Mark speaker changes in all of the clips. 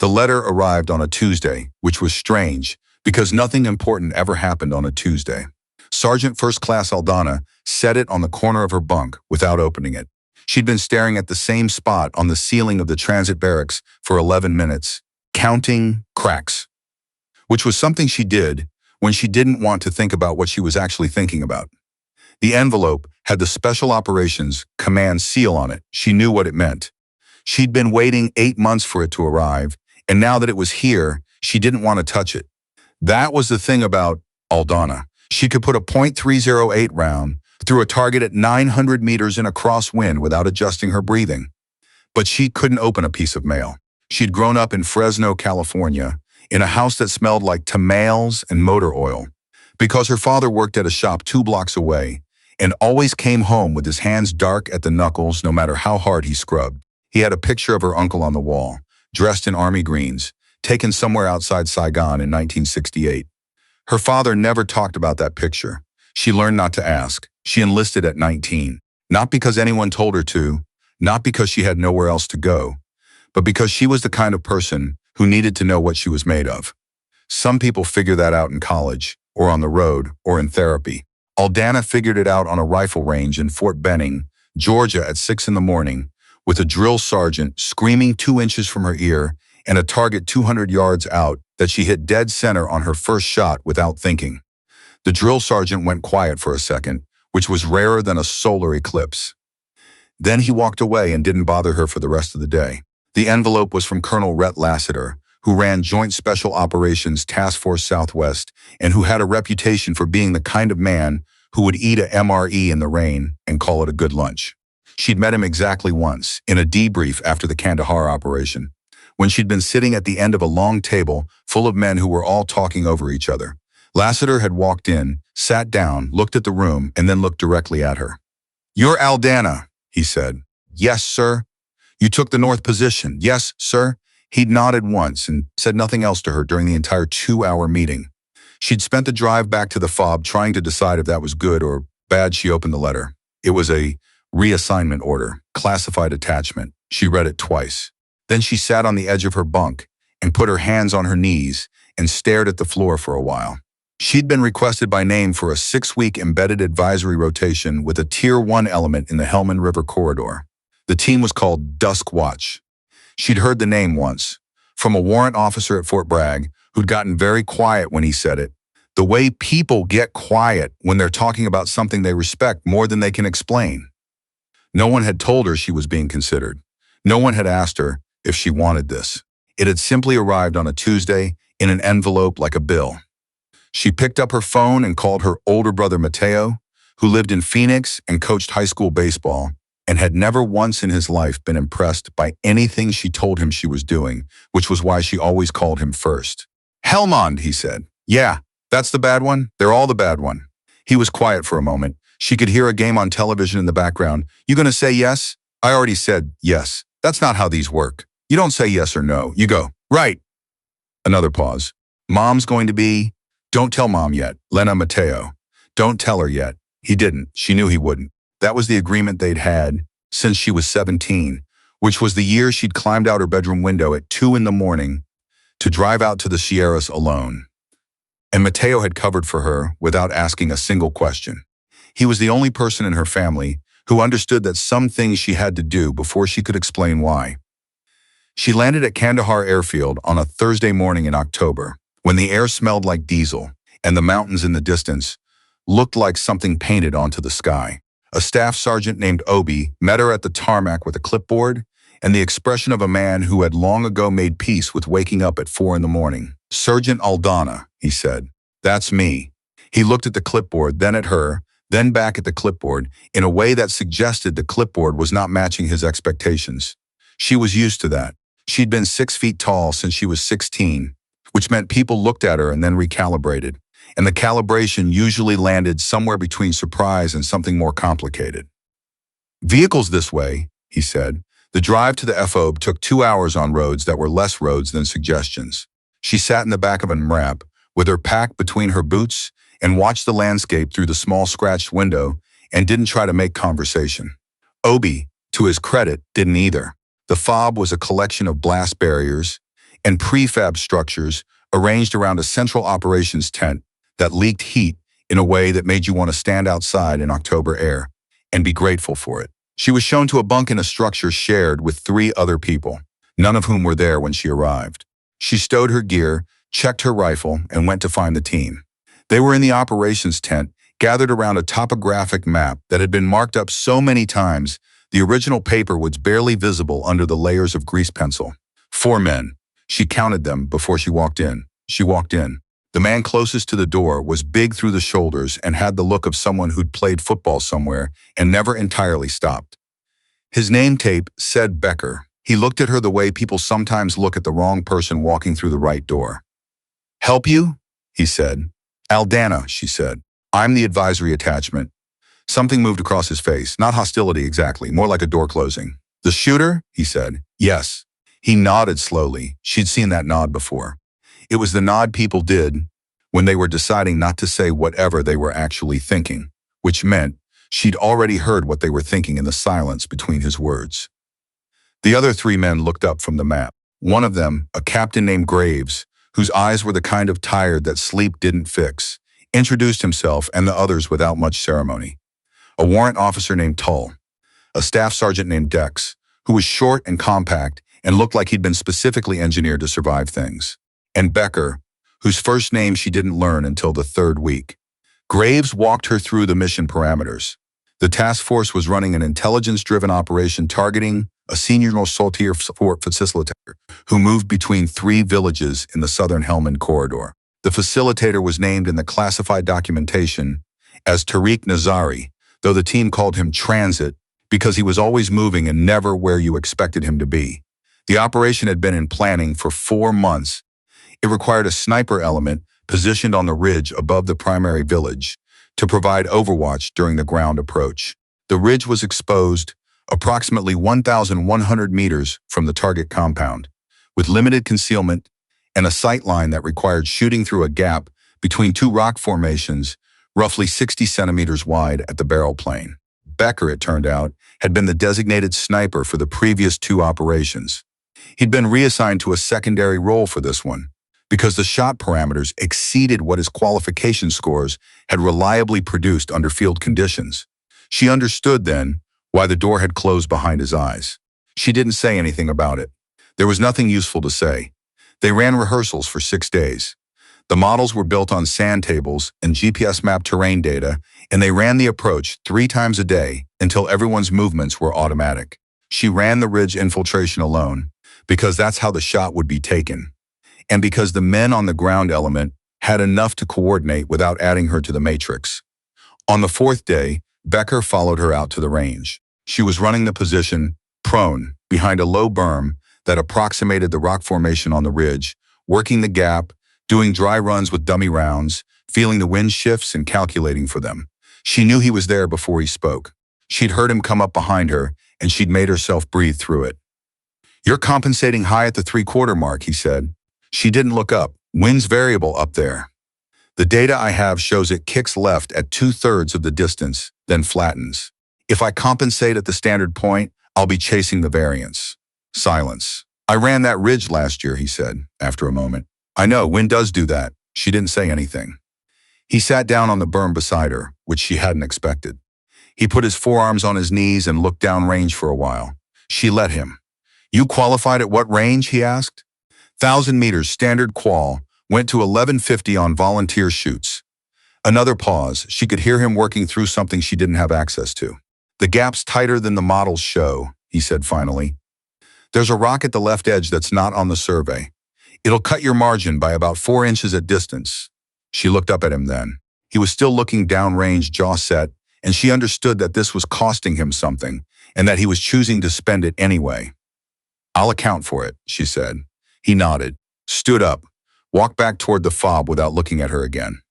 Speaker 1: The letter arrived on a Tuesday, which was strange, because nothing important ever happened on a Tuesday. Sergeant First Class Aldana set it on the corner of her bunk without opening it. She'd been staring at the same spot on the ceiling of the transit barracks for 11 minutes, counting cracks, which was something she did when she didn't want to think about what she was actually thinking about. The envelope had the Special Operations Command seal on it. She knew what it meant. She'd been waiting 8 months for it to arrive, and now that it was here, she didn't want to touch it. That was the thing about Aldana. She could put a .308 round through a target at 900 meters in a crosswind without adjusting her breathing. But she couldn't open a piece of mail. She'd grown up in Fresno, California, in a house that smelled like tamales and motor oil, because her father worked at a shop 2 blocks away and always came home with his hands dark at the knuckles no matter how hard he scrubbed. He had a picture of her uncle on the wall, dressed in army greens, taken somewhere outside Saigon in 1968. Her father never talked about that picture. She learned not to ask. She enlisted at 19, not because anyone told her to, not because she had nowhere else to go, but because she was the kind of person who needed to know what she was made of. Some people figure that out in college, or on the road, or in therapy. Aldana figured it out on a rifle range in Fort Benning, Georgia at 6 in the morning, with a drill sergeant screaming 2 inches from her ear and a target 200 yards out that she hit dead center on her first shot without thinking. The drill sergeant went quiet for a second, which was rarer than a solar eclipse. Then he walked away and didn't bother her for the rest of the day. The envelope was from Colonel Rhett Lassiter, who ran Joint Special Operations Task Force Southwest and who had a reputation for being the kind of man who would eat a MRE in the rain and call it a good lunch. She'd met him exactly once, in a debrief after the Kandahar operation, when she'd been sitting at the end of a long table full of men who were all talking over each other. Lassiter had walked in, sat down, looked at the room, and then looked directly at her. "You're Aldana," he said. "Yes, sir." "You took the north position." "Yes, sir." He'd nodded once and said nothing else to her during the entire 2-hour meeting. She'd spent the drive back to the fob trying to decide if that was good or bad. She opened the letter. It was a reassignment order, classified attachment. She read it twice. Then she sat on the edge of her bunk and put her hands on her knees and stared at the floor for a while. She'd been requested by name for a 6-week embedded advisory rotation with a Tier 1 element in the Helmand River corridor. The team was called Dusk Watch. She'd heard the name once, from a warrant officer at Fort Bragg who'd gotten very quiet when he said it. The way people get quiet when they're talking about something they respect more than they can explain. No one had told her she was being considered. No one had asked her if she wanted this. It had simply arrived on a Tuesday in an envelope like a bill. She picked up her phone and called her older brother Mateo, who lived in Phoenix and coached high school baseball, and had never once in his life been impressed by anything she told him she was doing, which was why she always called him first. "Helmand," he said. "Yeah, that's the bad one? They're all the bad one." He was quiet for a moment. She could hear a game on television in the background. "You gonna say yes?" "I already said yes. That's not how these work. You don't say yes or no. You go, right." Another pause. "Mom's going to be..." "Don't tell Mom yet. Lena Mateo. Don't tell her yet." He didn't. She knew he wouldn't. That was the agreement they'd had since she was 17, which was the year she'd climbed out her bedroom window at 2 in the morning to drive out to the Sierras alone. And Mateo had covered for her without asking a single question. He was the only person in her family who understood that some things she had to do before she could explain why. She landed at Kandahar Airfield on a Thursday morning in October, when the air smelled like diesel and the mountains in the distance looked like something painted onto the sky. A staff sergeant named Obi met her at the tarmac with a clipboard and the expression of a man who had long ago made peace with waking up at 4 in the morning. "Sergeant Aldana," he said. "That's me." He looked at the clipboard, then at her, then back at the clipboard, in a way that suggested the clipboard was not matching his expectations. She was used to that. She'd been 6 feet tall since she was 16, which meant people looked at her and then recalibrated. And the calibration usually landed somewhere between surprise and something more complicated. "Vehicles this way," he said. The drive to the FOB took 2 hours on roads that were less roads than suggestions. She sat in the back of an MRAP with her pack between her boots and watched the landscape through the small scratched window and didn't try to make conversation. Obi, to his credit, didn't either. The FOB was a collection of blast barriers. and prefab structures arranged around a central operations tent that leaked heat in a way that made you want to stand outside in October air and be grateful for it. She was shown to a bunk in a structure shared with 3 other people, none of whom were there when she arrived. She stowed her gear, checked her rifle, and went to find the team. They were in the operations tent, gathered around a topographic map that had been marked up so many times the original paper was barely visible under the layers of grease pencil. 4 men. She counted them before she walked in. She walked in. The man closest to the door was big through the shoulders and had the look of someone who'd played football somewhere and never entirely stopped. His name tape said Becker. He looked at her the way people sometimes look at the wrong person walking through the right door. "Help you?" he said. "Aldana," she said. "I'm the advisory attachment." Something moved across his face, not hostility exactly, more like a door closing. "The shooter?" he said. "Yes." He nodded slowly. She'd seen that nod before. It was the nod people did when they were deciding not to say whatever they were actually thinking, which meant she'd already heard what they were thinking in the silence between his words. The other 3 men looked up from the map. One of them, a captain named Graves, whose eyes were the kind of tired that sleep didn't fix, introduced himself and the others without much ceremony. A warrant officer named Tull, a staff sergeant named Dex, who was short and compact and looked like he'd been specifically engineered to survive things, and Becker, whose first name she didn't learn until the 3rd week. Graves walked her through the mission parameters. The task force was running an intelligence-driven operation targeting a senior soldier facilitator who moved between 3 villages in the southern Helmand corridor. The facilitator was named in the classified documentation as Tariq Nazari, though the team called him Transit because he was always moving and never where you expected him to be. The operation had been in planning for 4 months. It required a sniper element positioned on the ridge above the primary village to provide overwatch during the ground approach. The ridge was exposed approximately 1,100 meters from the target compound, with limited concealment and a sight line that required shooting through a gap between 2 rock formations roughly 60 centimeters wide at the barrel plane. Becker, it turned out, had been the designated sniper for the previous 2 operations. He'd been reassigned to a secondary role for this one, because the shot parameters exceeded what his qualification scores had reliably produced under field conditions. She understood then why the door had closed behind his eyes. She didn't say anything about it. There was nothing useful to say. They ran rehearsals for 6 days. The models were built on sand tables and GPS-mapped terrain data, and they ran the approach 3 times a day until everyone's movements were automatic. She ran the ridge infiltration alone, because that's how the shot would be taken, and because the men on the ground element had enough to coordinate without adding her to the matrix. On the 4th day, Becker followed her out to the range. She was running the position, prone, behind a low berm that approximated the rock formation on the ridge, working the gap, doing dry runs with dummy rounds, feeling the wind shifts and calculating for them. She knew he was there before he spoke. She'd heard him come up behind her, and she'd made herself breathe through it. "You're compensating high at the 3/4 mark," he said. She didn't look up. "Wind's variable up there. The data I have shows it kicks left at 2/3 of the distance, then flattens. If I compensate at the standard point, I'll be chasing the variance." Silence. "I ran that ridge last year," he said, after a moment. "I know, wind does do that." She didn't say anything. He sat down on the berm beside her, which she hadn't expected. He put his forearms on his knees and looked downrange for a while. She let him. "You qualified at what range?" he asked. 1,000 meters standard qual, went to 1150 on volunteer shoots. Another pause. She could hear him working through something she didn't have access to. "The gap's tighter than the models show," he said finally. "There's a rock at the left edge that's not on the survey. It'll cut your margin by about 4 inches at distance." She looked up at him then. He was still looking downrange, jaw set, and she understood that this was costing him something, and that he was choosing to spend it anyway. "I'll account for it," she said. He nodded, stood up, walked back toward the fob without looking at her again.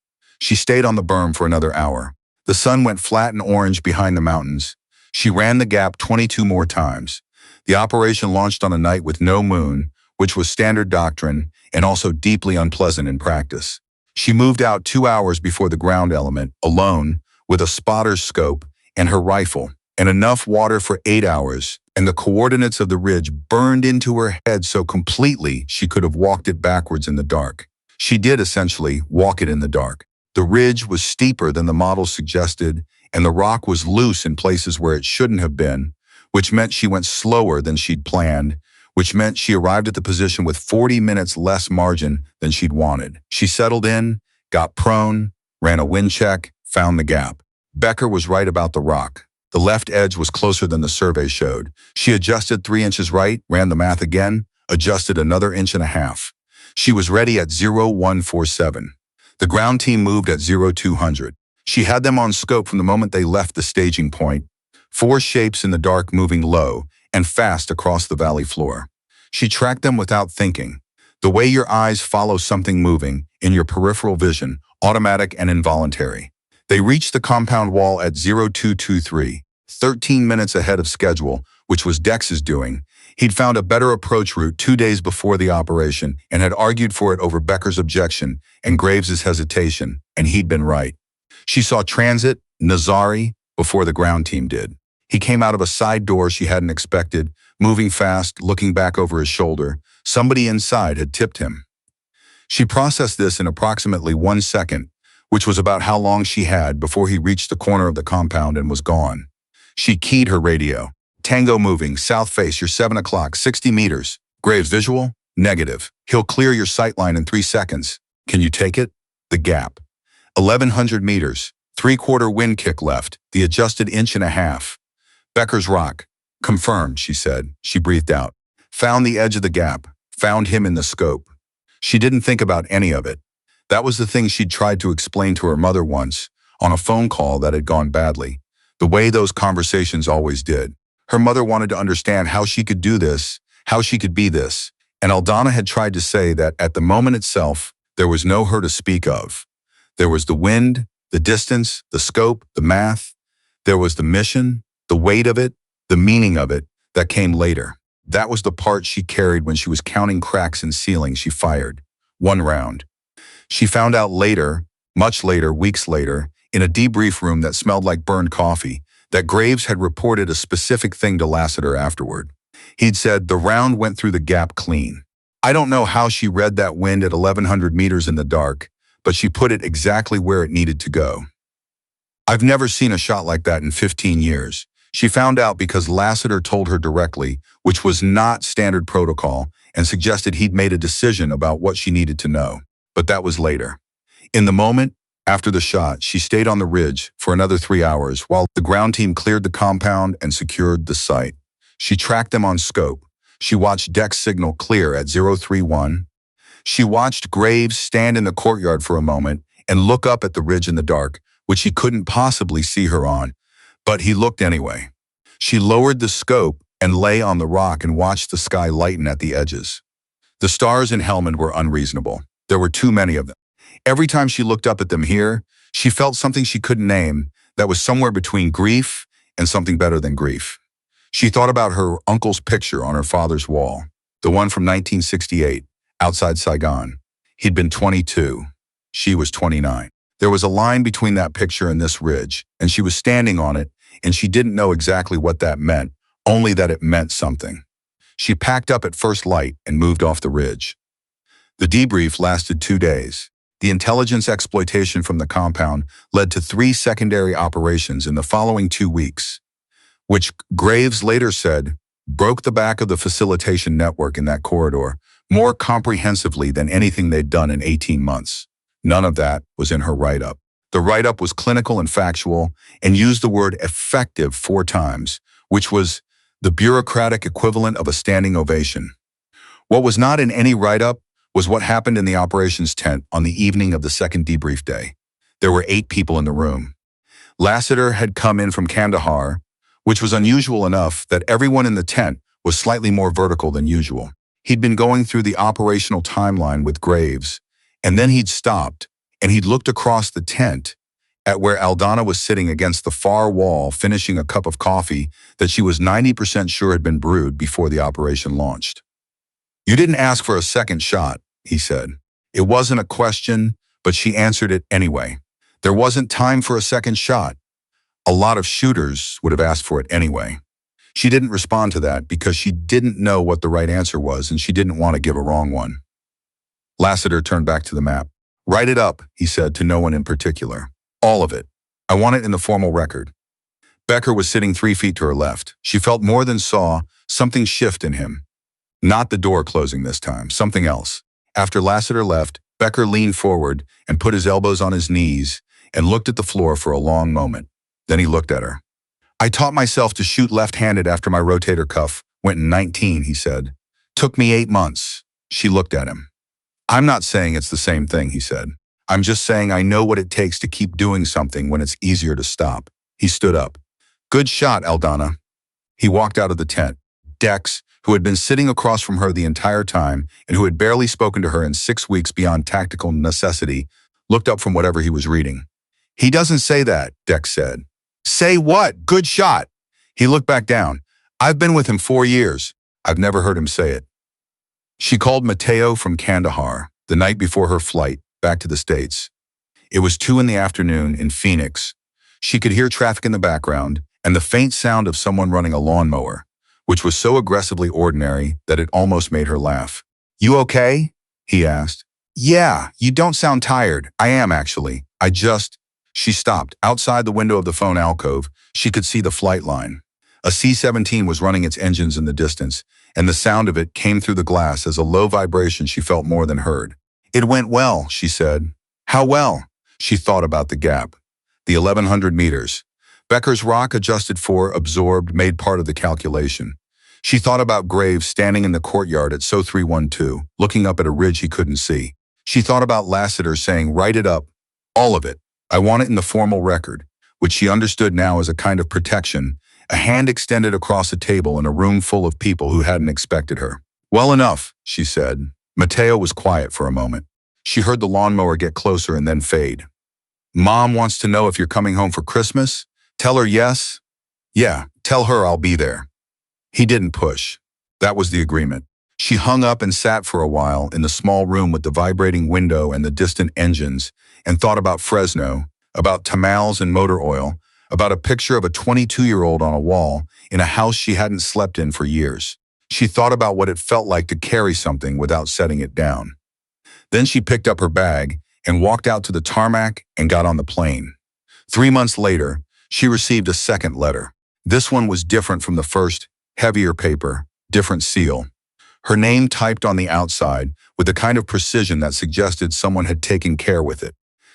Speaker 1: She stayed on the berm for another hour. The sun went flat and orange behind the mountains. She ran the gap 22 more times. The operation launched on a night with no moon, which was standard doctrine and also deeply unpleasant in practice. She moved out 2 hours before the ground element, alone, with a spotter's scope and her rifle, and enough water for 8 hours and the coordinates of the ridge burned into her head so completely she could have walked it backwards in the dark. She did essentially walk it in the dark. The ridge was steeper than the model suggested, and the rock was loose in places where it shouldn't have been, which meant she went slower than she'd planned, which meant she arrived at the position with 40 minutes less margin than she'd wanted. She settled in, got prone, ran a wind check, found the gap. Becker was right about the rock. The left edge was closer than the survey showed. She adjusted 3 inches right, ran the math again, adjusted another 1.5 inches. She was ready at 0147. The ground team moved at 0200. She had them on scope from the moment they left the staging point. 4 shapes in the dark moving low and fast across the valley floor. She tracked them without thinking. The way your eyes follow something moving in your peripheral vision, automatic and involuntary. They reached the compound wall at 0223, 13 minutes ahead of schedule, which was Dex's doing. He'd found a better approach route 2 days before the operation and had argued for it over Becker's objection and Graves's hesitation, and he'd been right. She saw Transit, Nazari, before the ground team did. He came out of a side door she hadn't expected, moving fast, looking back over his shoulder. Somebody inside had tipped him. She processed this in approximately 1 second, which was about how long she had before he reached the corner of the compound and was gone. She keyed her radio. Tango moving, south face, you're 7 o'clock, 60 meters. Graves visual? Negative. He'll clear your sight line in 3 seconds. Can you take it? The gap. 1100 meters. 3/4 wind kick left, the adjusted 1.5 inches. Becker's rock. Confirmed, she said. She breathed out. Found the edge of the gap. Found him in the scope. She didn't think about any of it. That was the thing she'd tried to explain to her mother once, on a phone call that had gone badly. The way those conversations always did. Her mother wanted to understand how she could do this, how she could be this, and Aldana had tried to say that at the moment itself, there was no her to speak of. There was the wind, the distance, the scope, the math. There was the mission, the weight of it, the meaning of it, that came later. That was the part she carried when she was counting cracks in ceiling she fired. 1 round. She found out later, much later, weeks later, in a debrief room that smelled like burned coffee, that Graves had reported a specific thing to Lassiter afterward. He'd said the round went through the gap clean. I don't know how she read that wind at 1100 meters in the dark, but she put it exactly where it needed to go. I've never seen a shot like that in 15 years. She found out because Lassiter told her directly, which was not standard protocol, and suggested he'd made a decision about what she needed to know. But that was later. In the moment, after the shot, she stayed on the ridge for another 3 hours while the ground team cleared the compound and secured the site. She tracked them on scope. She watched Dex signal clear at 031. She watched Graves stand in the courtyard for a moment and look up at the ridge in the dark, which he couldn't possibly see her on, but he looked anyway. She lowered the scope and lay on the rock and watched the sky lighten at the edges. The stars in Helmand were unreasonable. There were too many of them. Every time she looked up at them here, she felt something she couldn't name that was somewhere between grief and something better than grief. She thought about her uncle's picture on her father's wall, the one from 1968, outside Saigon. He'd been 22. She was 29. There was a line between that picture and this ridge, and she was standing on it, and she didn't know exactly what that meant, only that it meant something. She packed up at first light and moved off the ridge. The debrief lasted 2 days. The intelligence exploitation from the compound led to 3 secondary operations in the following 2 weeks, which Graves later said broke the back of the facilitation network in that corridor more comprehensively than anything they'd done in 18 months. None of that was in her write-up. The write-up was clinical and factual and used the word effective 4 times, which was the bureaucratic equivalent of a standing ovation. What was not in any write-up was what happened in the operations tent on the evening of the second debrief day. There were 8 people in the room. Lassiter had come in from Kandahar, which was unusual enough that everyone in the tent was slightly more vertical than usual. He'd been going through the operational timeline with Graves, and then he'd stopped, and he'd looked across the tent at where Aldana was sitting against the far wall finishing a cup of coffee that she was 90% sure had been brewed before the operation launched. You didn't ask for a second shot, he said. It wasn't a question, but she answered it anyway. There wasn't time for a second shot. A lot of shooters would have asked for it anyway. She didn't respond to that because she didn't know what the right answer was and she didn't want to give a wrong one. Lassiter turned back to the map. Write it up, he said to no one in particular. All of it. I want it in the formal record. Becker was sitting 3 feet to her left. She felt more than saw something shift in him. Not the door closing this time, something else. After Lassiter left, Becker leaned forward and put his elbows on his knees and looked at the floor for a long moment. Then he looked at her. I taught myself to shoot left-handed after my rotator cuff went in 19, he said. Took me 8 months. She looked at him. I'm not saying it's the same thing, he said. I'm just saying I know what it takes to keep doing something when it's easier to stop. He stood up. Good shot, Aldana. He walked out of the tent. Dex, who had been sitting across from her the entire time and who had barely spoken to her in 6 weeks beyond tactical necessity, looked up from whatever he was reading. He doesn't say that, Dex said. Say what? Good shot. He looked back down. I've been with him 4 years. I've never heard him say it. She called Mateo from Kandahar, the night before her flight, back to the States. It was 2 p.m. in Phoenix. She could hear traffic in the background and the faint sound of someone running a lawnmower, which was so aggressively ordinary that it almost made her laugh. You okay? He asked. Yeah, you don't sound tired. I am, actually. She stopped. Outside the window of the phone alcove, she could see the flight line. A C-17 was running its engines in the distance, and the sound of it came through the glass as a low vibration she felt more than heard. It went well, she said. How well? She thought about the gap. The 1,100 meters. Becker's rock adjusted for, absorbed, made part of the calculation. She thought about Graves standing in the courtyard at SO 312, looking up at a ridge he couldn't see. She thought about Lassiter saying, write it up, all of it. I want it in the formal record, which she understood now as a kind of protection, a hand extended across a table in a room full of people who hadn't expected her. Well enough, she said. Mateo was quiet for a moment. She heard the lawnmower get closer and then fade. Mom wants to know if you're coming home for Christmas? Tell her yes? Yeah, tell her I'll be there. He didn't push. That was the agreement. She hung up and sat for a while in the small room with the vibrating window and the distant engines and thought about Fresno, about tamales and motor oil, about a picture of a 22-year-old on a wall in a house she hadn't slept in for years. She thought about what it felt like to carry something without setting it down. Then she picked up her bag and walked out to the tarmac and got on the plane. 3 months later, she received a second letter. This one was different from the first, heavier paper, different seal. Her name typed on the outside with the kind of precision that suggested someone had taken care with it.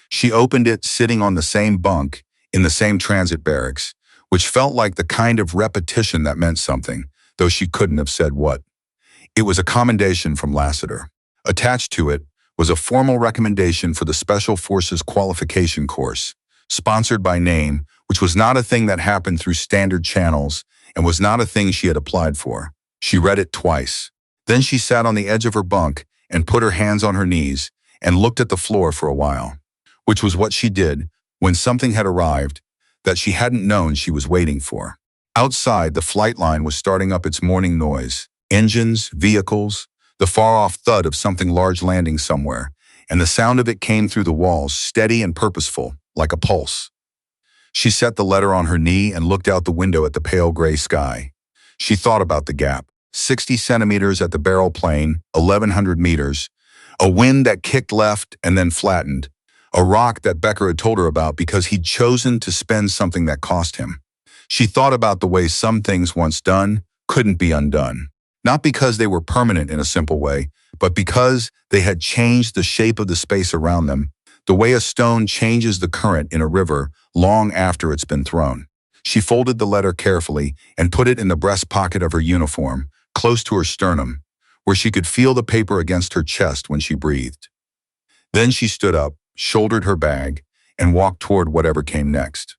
Speaker 1: She opened it sitting on the same bunk in the same transit barracks, which felt like the kind of repetition that meant something, though she couldn't have said what. It was a commendation from Lassiter. Attached to it was a formal recommendation for the Special Forces Qualification Course, sponsored by name, which was not a thing that happened through standard channels and was not a thing she had applied for. She read it twice. Then she sat on the edge of her bunk and put her hands on her knees and looked at the floor for a while, which was what she did when something had arrived that she hadn't known she was waiting for. Outside, the flight line was starting up its morning noise. Engines, vehicles, the far-off thud of something large landing somewhere, and the sound of it came through the walls, steady and purposeful, like a pulse. She set the letter on her knee and looked out the window at the pale gray sky. She thought about the gap. 60 centimeters at the barrel plane, 1,100 meters, a wind that kicked left and then flattened, a rock that Becker had told her about because he'd chosen to spend something that cost him. She thought about the way some things once done couldn't be undone, not because they were permanent in a simple way, but because they had changed the shape of the space around them, the way a stone changes the current in a river long after it's been thrown. She folded the letter carefully and put it in the breast pocket of her uniform, close to her sternum, where she could feel the paper against her chest when she breathed. Then she stood up, shouldered her bag, and walked toward whatever came next.